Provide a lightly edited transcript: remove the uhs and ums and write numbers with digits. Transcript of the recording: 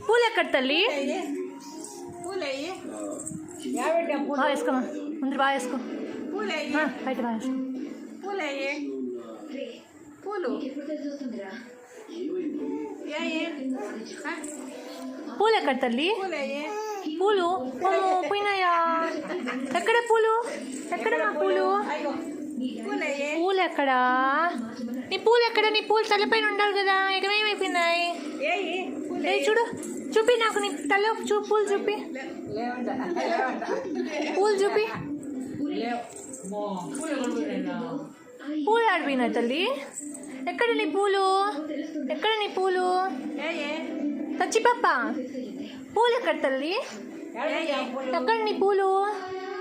పూలు ఎక్కడ తల్లి? బాగా వేసుకోమా, ముందు బాగా వేసుకో, బయట బాగా వేసుకో. పూలు ఎక్కడ తల్లి? పూలు పోయినాయా? ఎక్కడ పూలు? ఎక్కడ మా పూలు? పూలు ఎక్కడా? నీ పూలు ఎక్కడ? నీ పూలు తలపైన ఉండాలి కదా, ఎక్కడేమైపోయినాయి? చూడు, చూపి నాకు నీ తల పూలు చూపి, పూలు చూపి. పూలు ఆడిపోయినాయి తల్లి. ఎక్కడ నీ పూలు? ఎక్కడ నీ పూలు? చచ్చి పాప, పూలు ఎక్కడ తల్లి? ఎక్కడ నీ పూలు?